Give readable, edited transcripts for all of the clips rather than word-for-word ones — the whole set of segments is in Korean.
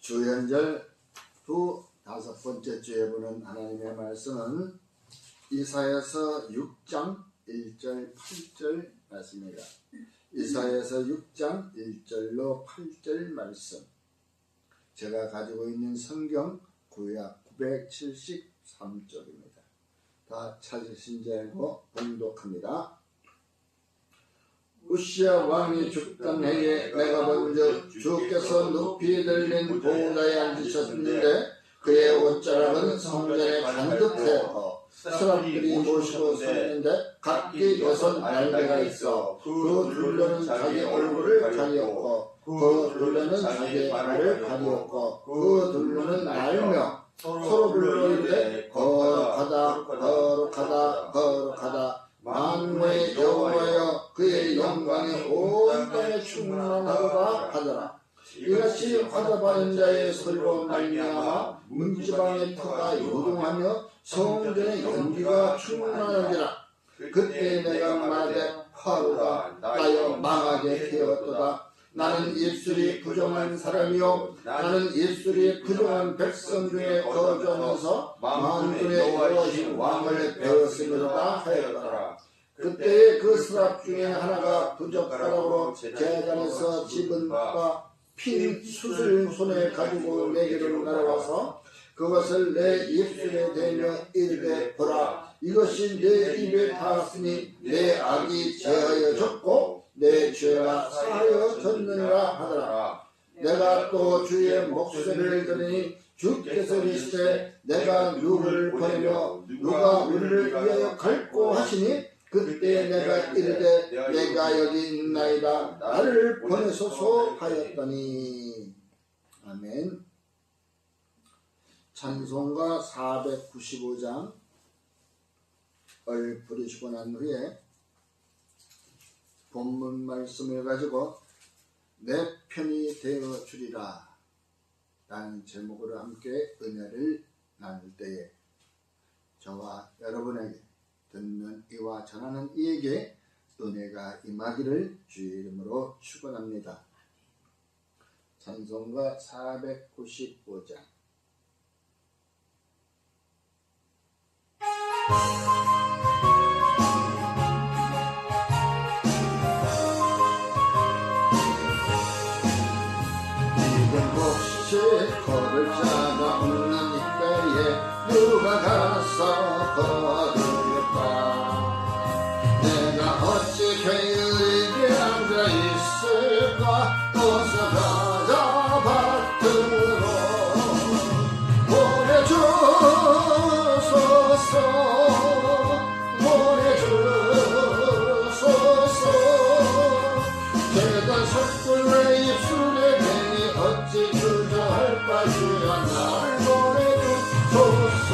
주연절 두 다섯 번째 주에 보는 하나님의 말씀은 이사야서 6장 1절 8절 말씀입니다. 이사야서 6장 1절로 8절 말씀. 제가 가지고 있는 성경 구약 973쪽입니다. 다 찾으신 줄 알고 봉독합니다. 우시야 왕이 죽던 해에 내가 먼저 주께서 높이 들린 보좌에 앉으셨는데 그의 옷자락은 성전에 간듯하였고 서랍들이 모시고 섰는데 각기 6 날개가 있어 그 둘러는 자기 얼굴을 가리었고 그 둘러는 자기 발을 가리었고 그 둘러는 날며 서로 불러 이르되 거룩하다 거룩하다 거룩하다 만군의 여호와여 그의 영광이 온 땅에 충만하도다 하더라. 이같이 화답하는 자의 소리로 말미암아 문지방의 터가 요동하며 성전의 연기가 충만하니라. 그때 내가 말하되 화로가 나여 망하게 되었도다. 나는 입술이 부정한 사람이요 나는 입술이 부정한 백성 중에 거주하면서 만군의 여호와신 왕을 배웠으리로다 하였더라. 그때 그 서랍 중에 하나가 부젓가락으로 제단에서 집은 바 핀 숯을 손에 가지고 내게로 날아와서 그것을 내 입술에 대며 이르되 보라 이것이 내 입에 닿았으니 내 악이 제하여졌고 내 죄가 사하여졌느니라 하더라. 내가 또 주의 목소리를 들으니 주께서 이르시되 내가 누구를 보내며 누가 우리를 위하여 갈고 하시니 그때 내가 이르되 내가 여기 있나이다 나를 보내소서 하였더니. 아멘. 찬송가 495장을 부르시고 난 후에 본문 말씀을 가지고 내 편이 되어 주리라 라는 제목으로 함께 은혜를 나눌 때에 저와 여러분에게 듣는 이와 전하는 이에게 은혜가 임하기를 주의 이름으로 축원합니다. 찬송가 495장. 걸을 자가 없는 이때에 누가 가서 거두릴까. 내가 어찌 게으르게 앉아 있을까. 어서 가자 밭으로 보내주소서 보내주소서. 제가 섣불의 입술에 대니 어찌 주저할까지야 날 보내주소서.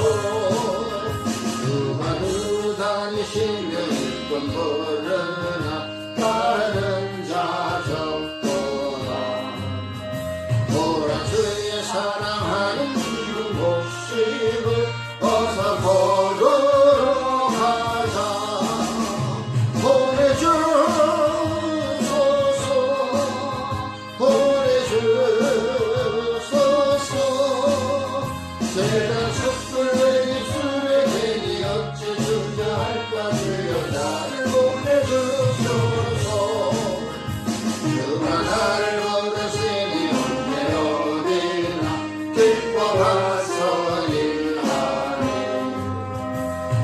누가 그 다니시며 일꾼 부르나 다른 자 적도다. 보라 주의 사랑하는 이름 모습을 어서 보러 가자. 보내주소서 보내주소서. 제가 섣불의 입술에 대니 어찌 주저할까. 주여 나를 보내주소서. 그가 나를 거두시니 언제 어디나 기뻐 가서 일하네.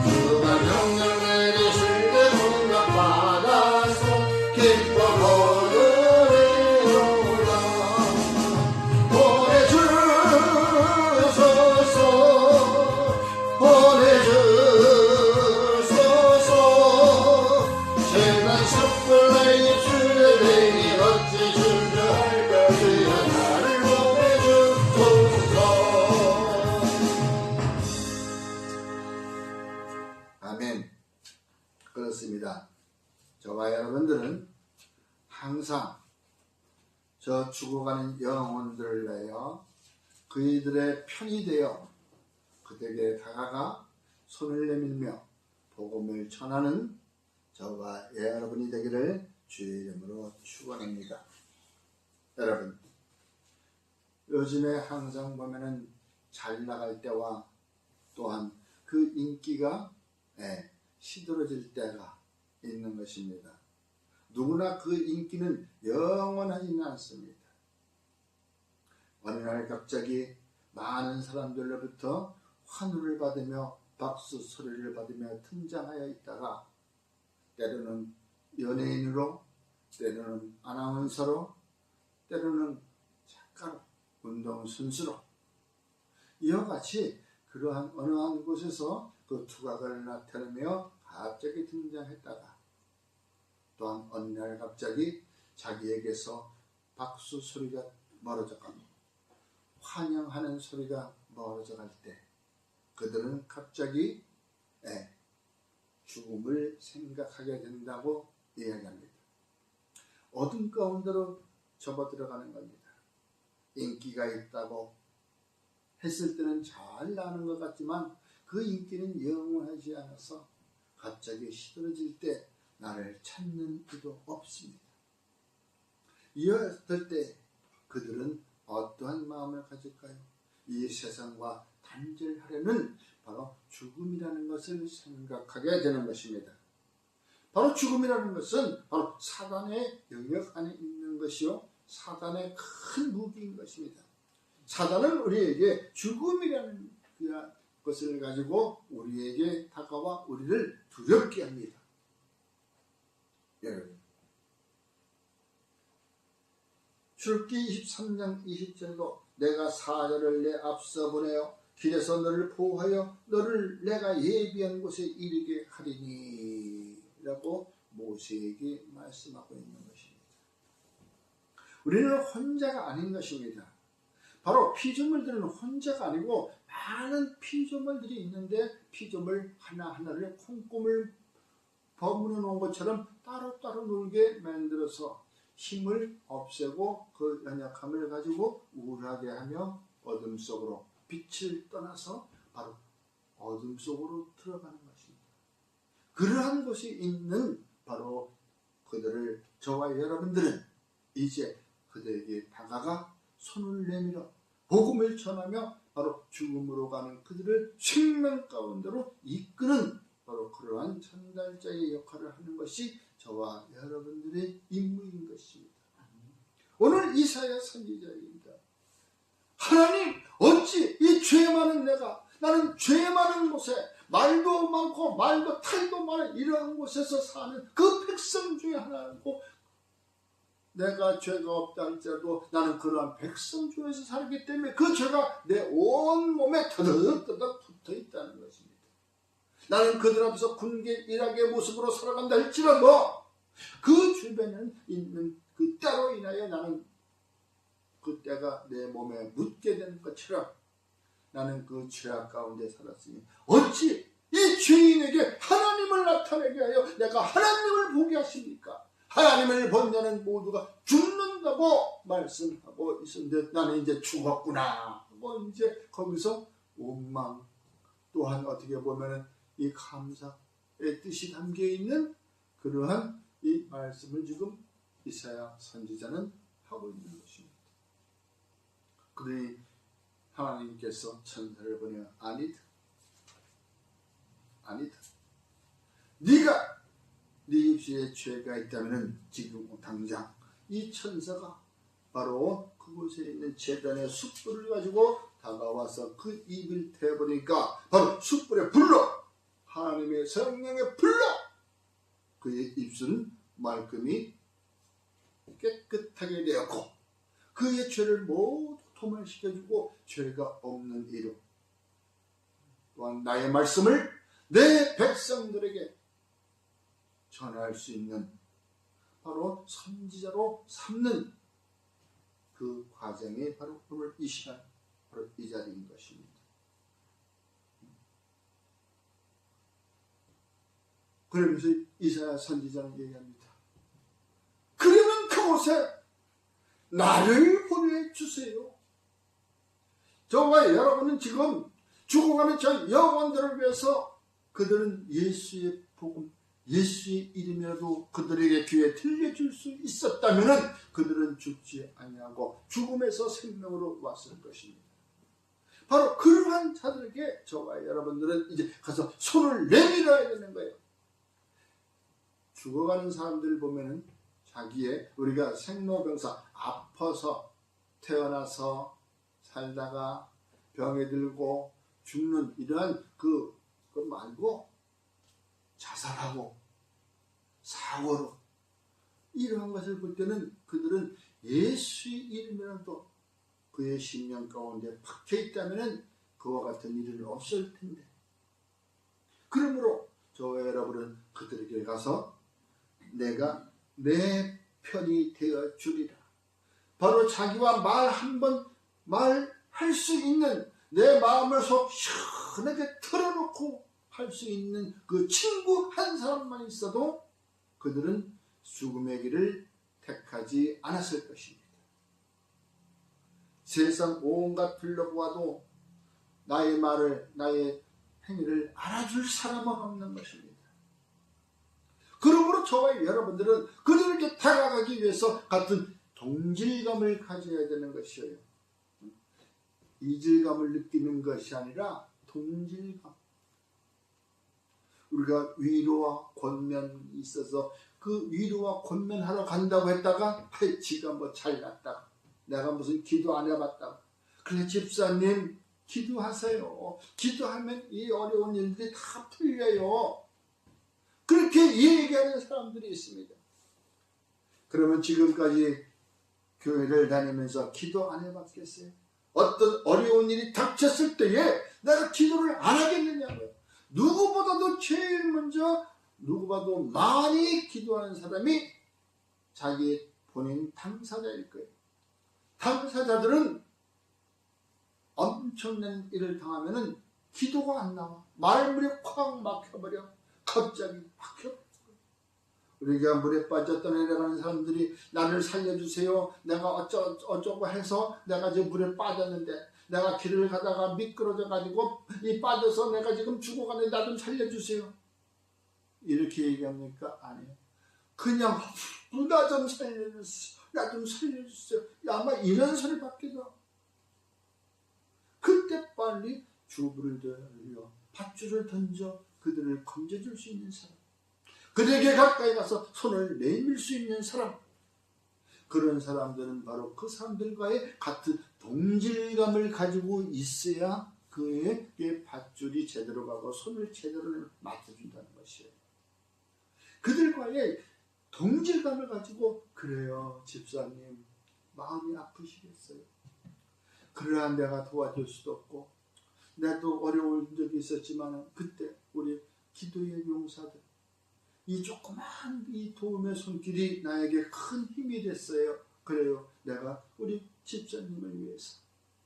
그가 명령 내리실 때 능력 받아서 기뻐 거두리로다. 보내주소서 보내주소서. 제가 섣불의 입술에 대니 어찌 주저할까. 주여 나를 보내주소서. 아멘. 그렇습니다. 저와 여러분들은 항상 저 죽어가는 영혼들을 내어 그이들의 편이 되어 그들에게 다가가 손을 내밀며 복음을 전하는 저와 여러분이 되기를 주의 이름으로 축원합니다. 여러분, 요즘에 항상 보면은 잘 나갈 때와 또한 그 인기가 시들어질 때가 있는 것입니다. 누구나 그 인기는 영원하지는 않습니다. 어느 날 갑자기 많은 사람들로부터 환호를 받으며 박수 소리를 받으며 등장하여 있다가 때로는 연예인으로, 때로는 아나운서로, 때로는 작가로, 운동선수로 이와 같이 그러한 어느 한 곳에서 그 두각을 나타내며 갑자기 등장했다가 또한 어느 날 갑자기 자기에게서 박수 소리가 멀어져가고 환영하는 소리가 멀어져갈 때 그들은 갑자기 죽음을 생각하게 된다고 이야기합니다. 어둠 가운데로 접어들어가는 겁니다. 인기가 있다고 했을 때는 잘 나는 것 같지만 그 인기는 영원하지 않아서 갑자기 시들어질 때 나를 찾는 이도 없습니다. 이었을 때 그들은 어떠한 마음을 가질까요? 이 세상과 단절하려는 바로 죽음이라는 것을 생각하게 되는 것입니다. 바로 죽음이라는 것은 바로 사단의 영역 안에 있는 것이요, 사단의 큰 무기인 것입니다. 사단은 우리에게 죽음이라는 것을 가지고 우리에게 다가와 우리를 두렵게 합니다. 여러분, 출애굽기 23장 20절도 내가 사자를 내 앞서 보내어 길에서 너를 보호하여 너를 내가 예비한 곳에 이르게 하리니 라고 모세에게 말씀하고 있는 것입니다. 우리는 혼자가 아닌 것입니다. 바로 피조물들은 혼자가 아니고 많은 피조물들이 있는데 피조물 하나하나를 콩고물 버무려 놓은 것처럼 따로따로 놀게 만들어서 힘을 없애고 그 연약함을 가지고 우울하게 하며 어둠 속으로 빛을 떠나서 바로 어둠 속으로 들어가는 것입니다. 그러한 곳이 있는 바로 그들을 저와 여러분들은 이제 그들에게 다가가 손을 내밀어 복음을 전하며 바로 죽음으로 가는 그들을 생명 가운데로 이끄는 바로 그러한 전달자의 역할을 하는 것이 저와 여러분들의 임무인 것입니다. 오늘 이사야 선지자입니다. 하나님, 어찌 이 죄 많은 나는 죄 많은 곳에 말도 많고 말도 탈도 많은 이러한 곳에서 사는 그 백성 중에 하나고, 내가 죄가 없다 할지라도 나는 그러한 백성 중에서 살기 때문에 그 죄가 내 온 몸에 터득터득 붙어 있다는 것입니다. 나는 그들 앞에서 군계 일하게 모습으로 살아간다 할지라도 그 주변에 있는 그 때로 인하여 나는 그 때가 내 몸에 묻게 된 것처럼 나는 그 죄악 가운데 살았으니 어찌 이 죄인에게 하나님을 나타내게 하여 내가 하나님을 보게 하십니까? 하나님을 본 자는 모두가 죽는다고 말씀하고 있었는데 나는 이제 죽었구나 하고 이제 거기서 원망, 또한 어떻게 보면 이 감사의 뜻이 담겨있는 그러한 이 말씀을 지금 이사야 선지자는 하고 있는 것입니다. 그러니 하나님께서 천사를 보내어 아니다. 네가 네 입술에 죄가 있다면 지금 당장 이 천사가 바로 그곳에 있는 제단의 숯불을 가지고 다가와서 그 입을 태워보니까 바로 숯불의 불로, 하나님의 성령의 불로 그의 입술은 말끔히 깨끗하게 되었고 그의 죄를 모두 도말시켜주고 죄가 없는 이로, 또한 나의 말씀을 내 백성들에게 전할 수 있는 바로 선지자로 삼는 그 과정이 바로 오늘 이 시간, 바로 이 자리인 것입니다. 그러면서 이사야 선지자는 얘기합니다. 그러면 그곳에 나를 보내주세요. 저와 여러분은 지금 죽어가는 저 영혼들을 위해서 그들은 예수의 복음, 예수의 이름이라도 그들에게 귀에 들려줄 수 있었다면 그들은 죽지 아니하고 죽음에서 생명으로 왔을 것입니다. 바로 그러한 자들에게 저와 여러분들은 이제 가서 손을 내밀어야 되는 거예요. 죽어가는 사람들 보면은 자기의 우리가 생로병사 아파서 태어나서 살다가 병에 들고 죽는 이러한 그거 말고 자살하고 사고로 이러한 것을 볼 때는 그들은 예수의 이름이라도 그의 심령 가운데 박혀 있다면 그와 같은 일은 없을 텐데, 그러므로 저와 여러분은 그들에게 가서 내가 내 편이 되어 주리라. 바로 자기와 말 한 번 말할 수 있는, 내 마음을 속 시원하게 털어놓고 할 수 있는 그 친구 한 사람만 있어도 그들은 죽음의 길을 택하지 않았을 것입니다. 세상 온갖 둘러보아도 나의 말을, 나의 행위를 알아줄 사람은 없는 것입니다. 그러므로 저와 여러분들은 그들에게 다가가기 위해서 같은 동질감을 가져야 되는 것이에요. 이질감을 느끼는 것이 아니라 동질감. 우리가 위로와 권면이 있어서 그 위로와 권면하러 간다고 했다가 지가 뭐 잘났다, 내가 무슨 기도 안 해봤다, 그래 집사님 기도하세요, 기도하면 이 어려운 일들이 다 풀려요, 그렇게 얘기하는 사람들이 있습니다. 그러면 지금까지 교회를 다니면서 기도 안 해봤겠어요? 어떤 어려운 일이 닥쳤을 때에 내가 기도를 안 하겠느냐고요. 누구보다도 제일 먼저, 누구보다도 많이 기도하는 사람이 자기 본인 당사자일 거예요. 당사자들은 엄청난 일을 당하면은 기도가 안 나와. 말문이 콱 막혀버려. 갑자기 막혀. 우리가 물에 빠졌다 내려가는 사람들이 나를 살려주세요, 내가 어쩌고 해서 내가 지금 물에 빠졌는데, 내가 길을 가다가 미끄러져 가지고 이 빠져서 내가 지금 죽어가는데 나 좀 살려주세요, 이렇게 얘기합니까? 아니에요. 그냥 나 좀 살려주세요, 나 좀 살려주세요, 아마 이런 소리 받기도 하고. 그때 빨리 주부를 들여 밧줄을 던져 그들을 건져줄 수 있는 사람, 그들에게 가까이 가서 손을 내밀 수 있는 사람, 그런 사람들은 바로 그 사람들과의 같은 동질감을 가지고 있어야 그에게 밧줄이 제대로 가고 손을 제대로 맞춰준다는 것이에요. 그들과의 동질감을 가지고, 그래요 집사님 마음이 아프시겠어요, 그러나 내가 도와줄 수도 없고 나도 어려운 적이 있었지만 그때 우리 기도의 용사들, 이 조그만 이 도움의 손길이 나에게 큰 힘이 됐어요. 그래요, 내가 우리 집사님을 위해서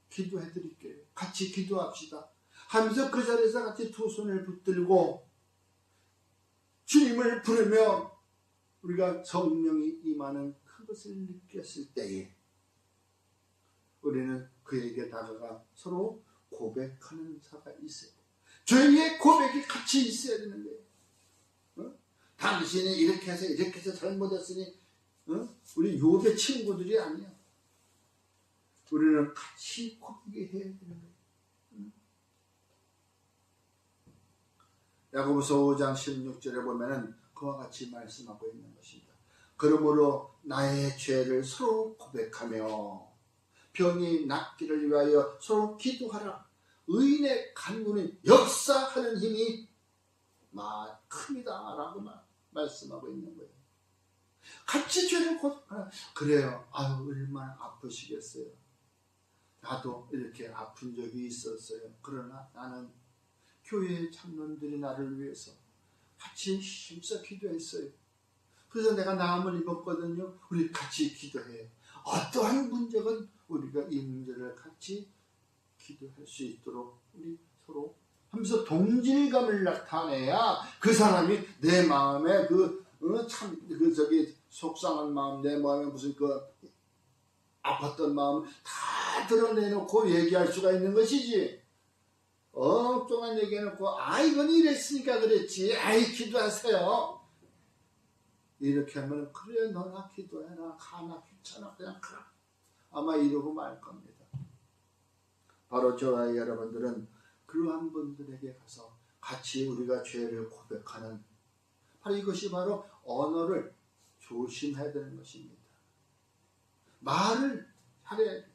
기도해 드릴게요, 같이 기도합시다 하면서 그 자리에서 같이 두 손을 붙들고 주님을 부르며 우리가 성령이 임하는 그것을 느꼈을 때에 우리는 그에게 다가가 서로 고백하는 사가 있어요. 저희의 고백이 같이 있어야 되는 거예요. 당신이 이렇게 해서 잘못했으니, 우리 욥의 친구들이 아니야. 우리는 같이 고백해야 되는 거예요. 야고보서 5장 16절에 보면은 그와 같이 말씀하고 있는 것입니다. 그러므로 나의 죄를 서로 고백하며 병이 낫기를 위하여 서로 기도하라. 의인의 간구는 역사하는 힘이 큽니다 라고 말씀하고 있는 거예요. 같이 죄를 고백하라. 그래요, 아유 얼마나 아프시겠어요. 나도 이렇게 아픈 적이 있었어요. 그러나 나는 교회의 장로들이 나를 위해서 같이 힘써 기도했어요. 그래서 내가 나음을 입었거든요. 우리 같이 기도해요. 어떠한 문제건 우리가 이 문제를 같이 기도할 수 있도록 우리 서로 하면서 동질감을 나타내야 그 사람이 내 마음에 속상한 마음, 내 마음에 무슨 아팠던 마음 다 드러내놓고 얘기할 수가 있는 것이지. 엉뚱한 얘기해놓고 이건 이랬으니까 그랬지, 기도하세요, 이렇게 하면 그래 너나 기도해라 가나 귀찮아 그냥 가 아마 이러고 말 겁니다. 바로 저와 여러분들은 그러한 분들에게 가서 같이 우리가 죄를 고백하는 바로 이것이 바로 언어를 조심해야 되는 것입니다. 말을 잘해야 돼.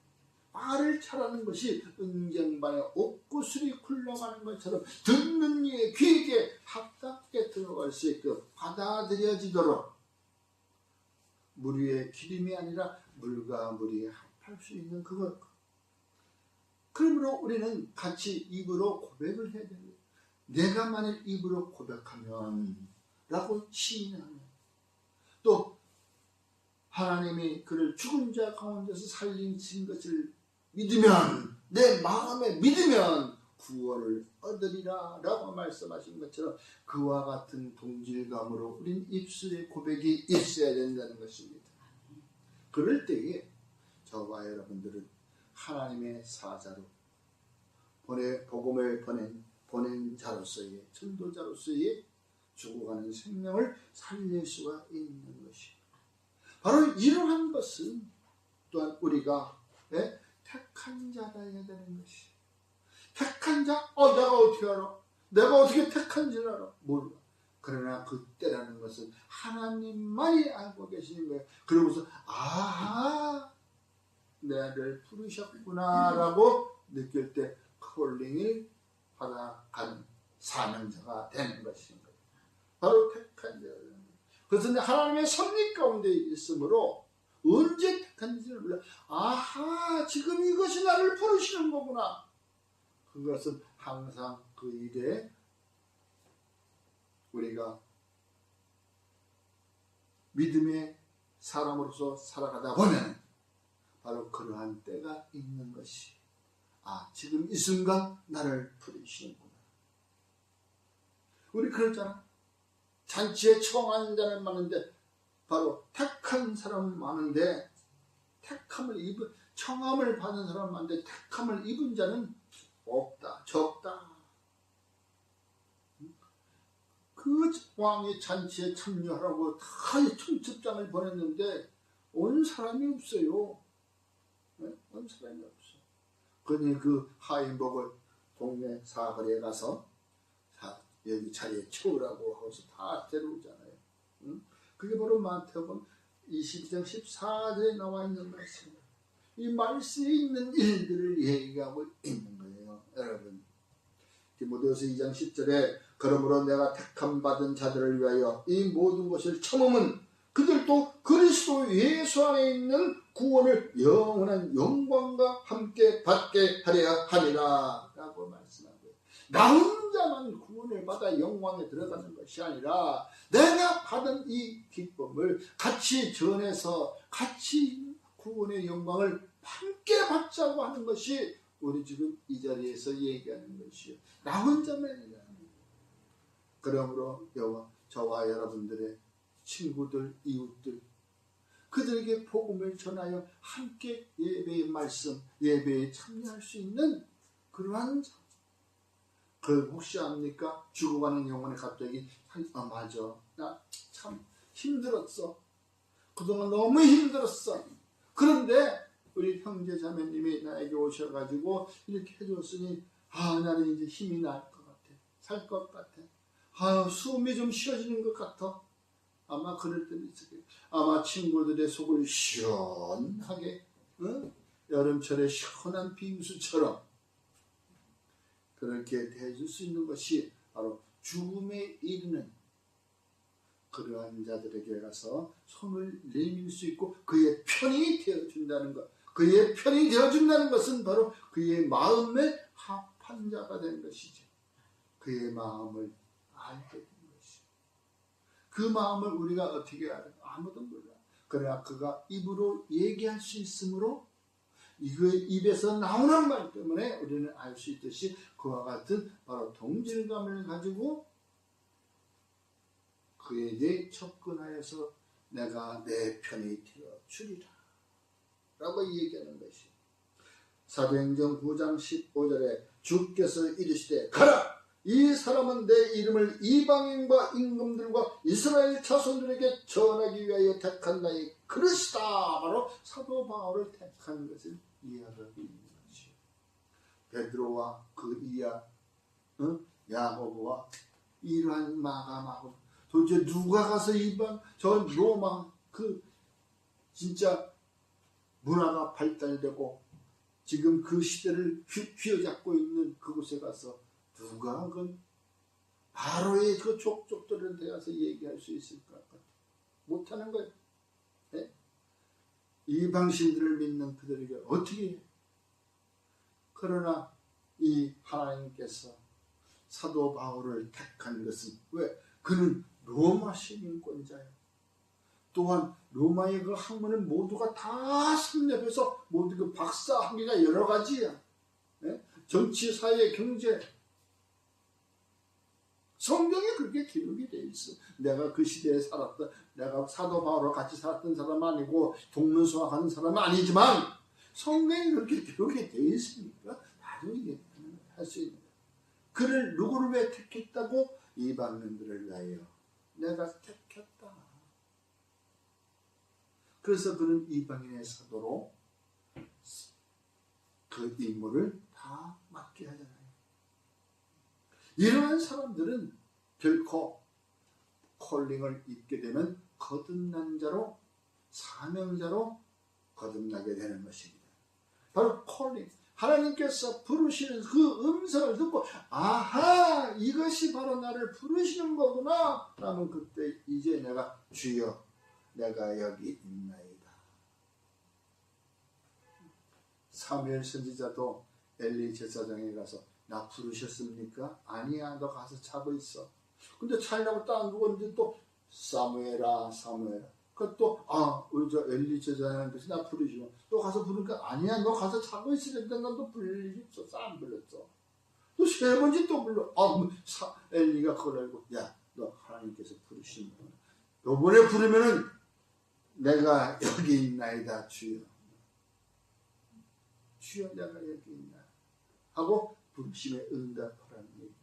말을 잘하는 것이 은경반에 옥구슬이 굴러가는 것처럼 듣는 이의 귀에게 합답게 들어갈 수 있고 받아들여지도록 물 위에 기름이 아니라 물과 물이 합할 수 있는 그것. 그러므로 우리는 같이 입으로 고백을 해야 됩니다. 내가 만일 입으로 고백하면 라고 시인하면 또 하나님이 그를 죽은 자 가운데서 살리신 것을 믿으면 내 마음에 믿으면 구원을 얻으리라 라고 말씀하신 것처럼 그와 같은 동질감으로 우린 입술의 고백이 있어야 된다는 것입니다. 그럴 때에 저와 여러분들은 하나님의 사자로 복음을 보낸 자로서의 전도자로서의 죽어가는 생명을 살릴 수가 있는 것이에요. 바로 이러한 것은 또한 우리가 택한 자라야 되는 것이에요. 택한 자? 내가 어떻게 알아? 내가 어떻게 택한지를 알아? 몰라. 그러나 그때라는 것은 하나님만이 알고 계시는 거예요. 그러고서 아하 나를 부르셨구나 라고 느낄 때 콜링을 받아가는 사명자가 되는 것인 거예요. 바로 택한 자예요. 그래서 하나님의 섭리 가운데 있으므로 언제 택한지를 몰라. 아하 지금 이것이 나를 부르시는 거구나. 그것은 항상 그 일에 우리가 믿음의 사람으로서 살아가다 보면 바로 그러한 때가 있는 것이 지금 이 순간 나를 부르시는구나. 우리 그랬잖아. 잔치에 청하는 자는 많은데 바로 택한 사람은 많은데 청함을 받은 사람은 많은데 택함을 입은 자는 없다. 적다. 그 왕의 잔치에 참여하라고 다 청첩장을 보냈는데 온 사람이 없어요. 온 사람이 없어. 그러니 그 하인복을 동네 사거리에 가서 여기 자리에 채우라고 하고서 다 데려오잖아요. 그게 바로 마태복음 22장 14절에 나와 있는 말씀이에요. 이 말씀에 있는 일들을 얘기하고 있는 거예요. 여러분 디모데후서 2장 10절에 그러므로 내가 택함 받은 자들을 위하여 이 모든 것을 참음은 그들도 그리스도 예수 안에 있는 구원을 영원한 영광과 함께 받게 하려 함이라 라고 말씀하고요. 나 혼자만 구원을 받아 영광에 들어가는 것이 아니라 내가 받은 이 기쁨을 같이 전해서 같이 구원의 영광을 함께 받자고 하는 것이 우리 지금 이 자리에서 얘기하는 것이요. 나 혼자만 아니라. 그러므로 저와 여러분들의 친구들, 이웃들 그들에게 복음을 전하여 함께 예배의 말씀, 예배에 참여할 수 있는 그러한 혹시 압니까? 죽어가는 영혼이 갑자기 맞아. 나 참 힘들었어. 그동안 너무 힘들었어. 그런데 우리 형제 자매님이 나에게 오셔가지고 이렇게 해줬으니 나는 이제 힘이 날 것 같아. 살 것 같아. 숨이 좀 쉬어지는 것 같아. 아마 그럴 때도 있을 거예요. 아마 친구들의 속을 시원하게 여름철에 시원한 빙수처럼 그렇게 해줄 수 있는 것이 바로 죽음에 이르는 그러한 자들에게 가서 손을 내밀 수 있고 그의 편이 되어준다는 것. 그의 편이 되어준다는 것은 바로 그의 마음에 합한 자가 된 것이죠. 그의 마음을 알게 된 것이죠. 그 마음을 우리가 어떻게 알아요? 아무도 몰라. 그러나 그가 입으로 얘기할 수 있으므로 이거의 입에서 나오는 말 때문에 우리는 알 수 있듯이 그와 같은 바로 동질감을 가지고 그에게 접근하여서 내가 내 편이 되어 주리라 라고 얘기하는 것이에요. 사도행전 9장 15절에 주께서 이르시되 가라 이 사람은 내 이름을 이방인과 임금들과 이스라엘 자손들에게 전하기 위하여 택한 나의 그릇이다. 바로 사도 바울을 택한 것을 이야기하고 있는 것이요. 베드로와 그 이하 야고보와 이러한 마감하고 도대체 누가 가서 이방 저 로마 그 진짜 문화가 발달되고 지금 그 시대를 휘어잡고 있는 그곳에 가서 누가 그 바로의 그 족족들한테 가서 얘기할 수 있을까? 못하는 거예요. 네? 이방신들을 믿는 그들에게 어떻게 해? 그러나 이 하나님께서 사도 바울을 택한 것은 왜? 그는 로마 시민권자예요. 또한 로마의 그 학문을 모두가 다 섭렵해서 모두 그 박사 학위가 여러 가지야. 네? 정치, 사회, 경제. 성경에 그렇게 기록이 돼 있어. 내가 그 시대에 살았던, 내가 사도 바울과 같이 살았던 사람 아니고 동문수학하는 사람은 아니지만 성경에 그렇게 기록이 돼 있으니까 나중에 할 수 있는 거야. 그를 누구를 왜 택했다고? 이방인들을 위하여 내가 택했다. 그래서 그는 이방인의 사도로 그 임무를 다 맡게 하잖아요. 이러한 사람들은 결코 콜링을 입게 되면 거듭난 자로 사명자로 거듭나게 되는 것입니다. 바로 콜링. 하나님께서 부르시는 그 음성을 듣고 아하 이것이 바로 나를 부르시는 거구나 라면 그때 이제 내가 주여 내가 여기 있나이다. 사무엘 선지자도 엘리 제사장에 가서 나 부르셨습니까? 아니야 너 가서 자고 있어. 근데 자려고 딱 누웠는데 또 사무엘아 그것도 우리 저 엘리 제사장께서 나 부르시고 또 가서 부르니까 아니야 너 가서 자고 있으니까 너 부를 일이 없어. 안 불렀어. 또 세 번째 또 불러. 엘리가 그걸 알고 야 너 하나님께서 부르시는 거야. 요번에 부르면은 내가 여기 있나이다 주여. 주여 내가 여기 있나 하고 부르심에 응답하라는 얘기예요.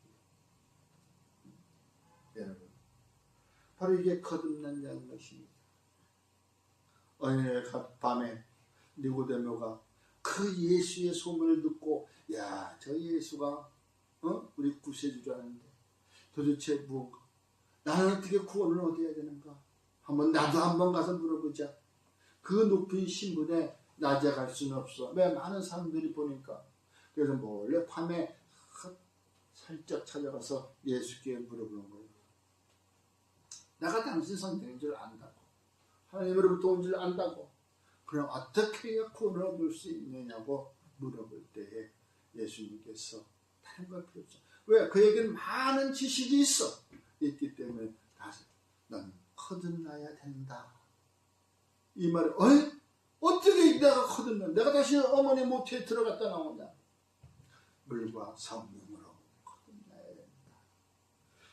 여러분 바로 이게 거듭난 자는 것입니다. 어느 날 밤에 니고데모가 그 예수의 소문을 듣고 야 저 예수가 우리 구세주라는데 도대체 뭐 나는 어떻게 구원을 얻어야 되는가? 나도 한번 가서 물어보자. 그 높은 신분에 낮에 갈 수는 없어. 왜 많은 사람들이 보니까. 그래서 몰래 밤에 살짝 찾아가서 예수께 물어보는 거예요. 내가 당신 성경인 줄 안다고. 하나님으로부터 온 줄 안다고. 그럼 어떻게 해야 구원을 얻을 수 있느냐고 물어볼 때에 예수님께서 다른 걸 필요 없어. 왜? 그에게는 많은 지식이 있기 때문에 다시 넌 거듭나야 된다. 이 말을 어떻게 내가 거듭나? 내가 다시 어머니 모태에 들어갔다 나오냐? 물과 성령으로 거듭나야 된다.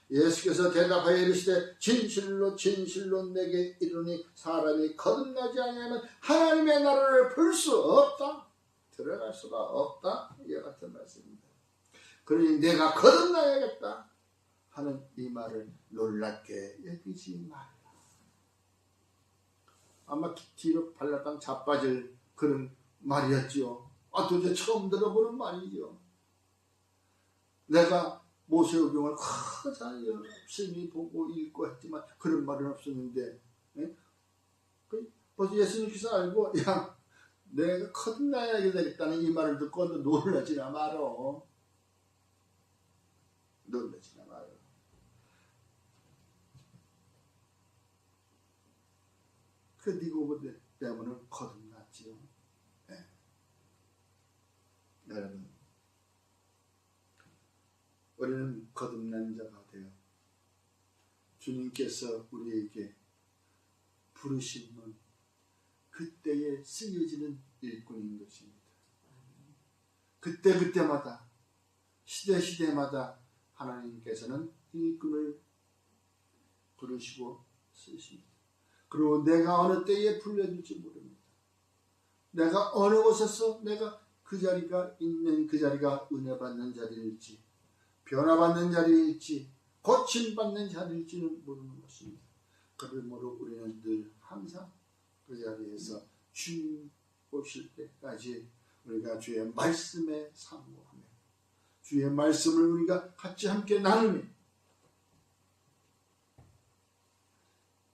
예수께서 대답하여 이르시되 진실로 진실로 내게 이르니 사람이 거듭나지 아니하면 하나님의 나라를 볼 수 없다. 들어갈 수가 없다. 이와 같은 말씀입니다. 그러니 내가 거듭나야겠다 하는 이 말을 놀랍게 여기지 말라. 아마 뒤로 발라당 자빠질 그런 말이었지요. 도대체 처음 들어보는 말이죠. 내가 모세오경을 열심히 보고 읽고 했지만 그런 말은 없었는데 벌써 예수님께서 알고 야 내가 거듭나야 되겠다는 이 말을 듣고 놀라지나 말어. 놀라지나 말어. 그 니고데모는 거듭났지요. 네. 여러분 우리는 거듭난 자가 되어 주님께서 우리에게 부르시면 그때에 쓰여지는 일꾼인 것입니다. 그때마다 시대마다 하나님께서는 일꾼을 부르시고 쓰십니다. 그리고 내가 어느 때에 불려질지 모릅니다. 내가 어느 곳에서 내가 그 자리가 있는 그 자리가 은혜 받는 자리일지 변화받는 자리일지 고침받는 자리일지는 모르는 것입니다. 그러므로 우리는 늘 항상 그 자리에서 주 오실 때까지 우리가 주의 말씀에 상고하며 주의 말씀을 우리가 같이 함께 나누며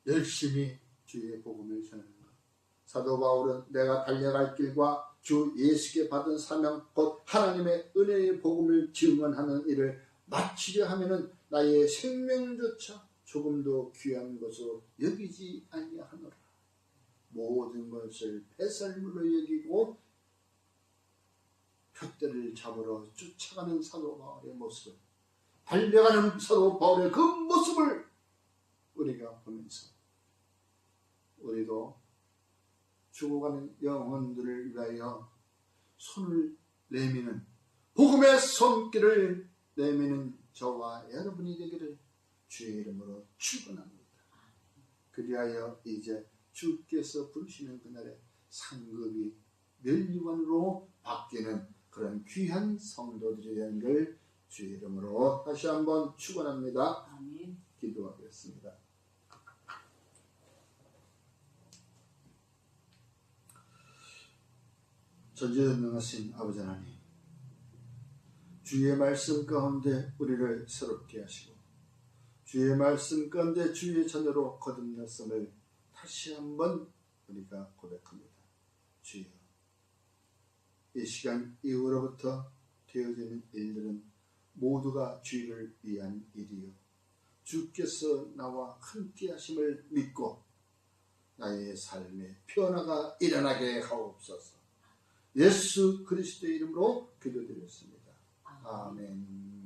열심히 주의 복음을 전하는 것. 사도 바울은 내가 달려갈 길과 주 예수께 받은 사명 곧 하나님의 은혜의 복음을 증언하는 일을 마치려 하면은 나의 생명조차 조금도 귀한 것으로 여기지 아니하노라. 모든 것을 배설물로 여기고 푯대를 잡으러 쫓아가는 사도 바울의 모습, 달려가는 사도 바울의 그 모습을 우리가 보면서 우리도 죽어가는 영혼들을 위하여 손을 내미는 복음의 손길을 내미는 저와 여러분이 되기를 주의 이름으로 축원합니다. 그리하여 이제 주께서 부르시는 그날에 상급이 멸류관으로 바뀌는 그런 귀한 성도들이 되는 걸 주의 이름으로 다시 한번 축원합니다. 아멘. 기도하겠습니다. 전지전능하신 아버지 하나님, 주의 말씀 가운데 우리를 새롭게 하시고 주의 말씀 가운데 주의 자녀로 거듭났음을 다시 한번 우리가 고백합니다. 주여, 이 시간 이후로부터 되어지는 일들은 모두가 주를 위한 일이요 주께서 나와 함께 하심을 믿고 나의 삶에 변화가 일어나게 하옵소서. 예수 그리스도의 이름으로 기도드렸습니다. 아멘.